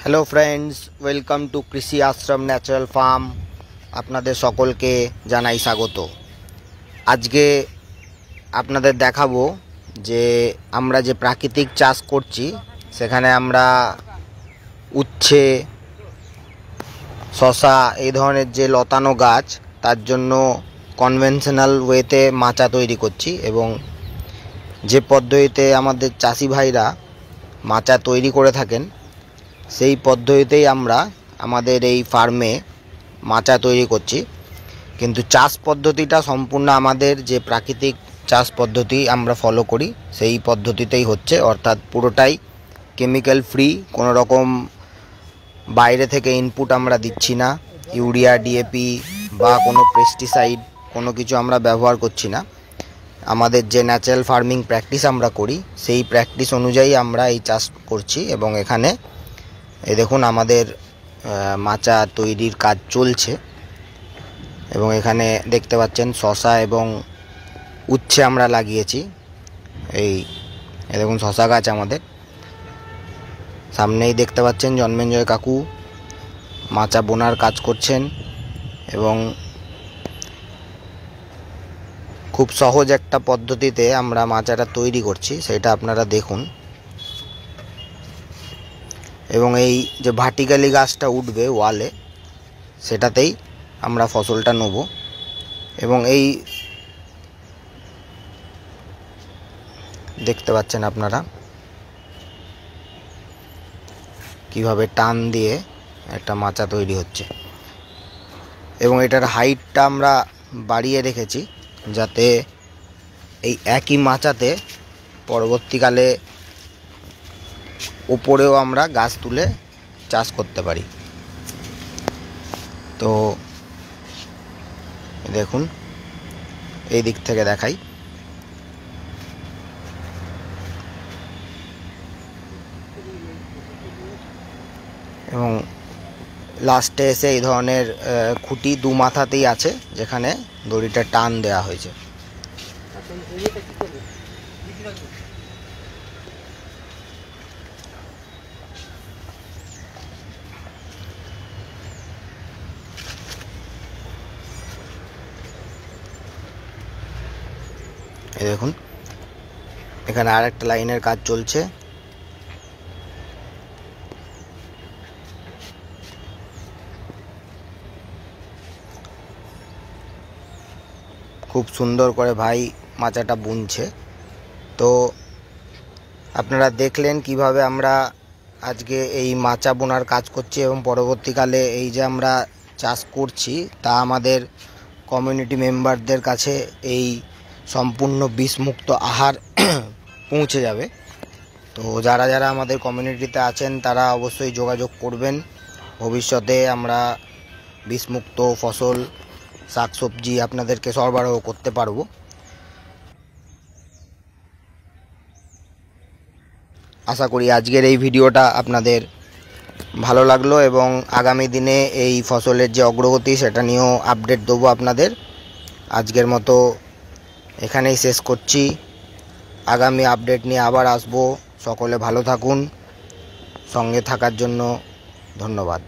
Hello friends, welcome to কৃষি আশ্রম natural farm. আপনাদের সকলকে জানাই স্বাগত। আজকে আপনাদের দেখাবো যে আমরা যে প্রাকৃতিক চাষ করছি সেখানে আমরা উচ্ছে, শশা এই ধরনের যে লতানো গাছ তার জন্য কনভেনশনাল ওয়েতে মাচা তৈরি করছি, এবং যে পদ্ধতিতে আমাদের চাষি ভাইরা মাচা তৈরি করে থাকেন সেই পদ্ধতিতেই আমরা আমাদের এই ফার্মে মাচা তৈরি করছি। কিন্তু চাষ পদ্ধতিটা সম্পূর্ণ আমাদের যে প্রাকৃতিক চাষ পদ্ধতি আমরা ফলো করি সেই পদ্ধতিতেই হচ্ছে, অর্থাৎ পুরোটাই কেমিক্যাল ফ্রি। কোনো রকম বাইরে থেকে ইনপুট আমরা দিচ্ছি না, ইউরিয়া, ডিএপি বা কোনো পেস্টিসাইড কোনো কিছু আমরা ব্যবহার করছি না। আমাদের যে ন্যাচারাল ফার্মিং প্র্যাকটিস আমরা করি সেই প্র্যাকটিস অনুযায়ী আমরা এই চাষ করছি। এবং এখানে এই দেখুন আমাদের মাচা তৈরির কাজ চলছে, এবং এখানে দেখতে পাচ্ছেন শশা এবং উচ্ছে আমরা লাগিয়েছি। এই দেখুন শশা গাছ আমাদের সামনেই দেখতে পাচ্ছেন। জন্মেঞ্জয় কাকু মাচা বোনার কাজ করছেন, এবং খুব সহজ একটা পদ্ধতিতে আমরা মাচাটা তৈরি করছি, সেটা আপনারা দেখুন। এবং এই যে ভার্টিক্যালি গাছটা উঠবে ওয়ালে, সেটাতেই আমরা ফসলটা নেব। এবং এই দেখতে পাচ্ছেন আপনারা কিভাবে টান দিয়ে একটা মাচা তৈরি হচ্ছে, এবং এটার হাইটটা আমরা বাড়িয়ে রেখেছি যাতে এই একই মাচাতে পরবর্তীকালে উপরেও আমরা গাছ তুলে চাষ করতে পারি। তো দেখুন এই দিক থেকে দেখাই। এবং লাস্টে এসে এই ধরনের খুঁটি দু মাথাতেই আছে, যেখানে দড়িটা টান দেওয়া হয়েছে। এই দেখুন এখানে আর একটা লাইনের কাজ চলছে। খুব সুন্দর করে ভাই মাচাটা বুনছে। তো আপনারা দেখলেন কিভাবে আমরা আজকে এই মাচা বোনার কাজ করছি, এবং পরবর্তীকালে এই যে আমরা চাষ করছি তা আমাদের কমিউনিটি মেম্বারদের কাছে এই সম্পূর্ণ বিষমুক্ত আহার পৌঁছে যাবে। তো যারা যারা আমাদের কমিউনিটিতে আছেন তারা অবশ্যই যোগাযোগ করবেন। ভবিষ্যতে আমরা বিষমুক্ত ফসল, শাকসবজি আপনাদেরকে সরবরাহ করতে পারবো। আশা করি আজকের এই ভিডিওটা আপনাদের ভালো লাগলো, এবং আগামী দিনে এই ফসলের যে অগ্রগতি সেটা নিয়েও আপডেট দেবো আপনাদের। আজকের মতো এখানেই শেষ করছি। আগামী আপডেট নিয়ে আবার আসবো। সকলে ভালো থাকুন। সঙ্গে থাকার জন্য ধন্যবাদ।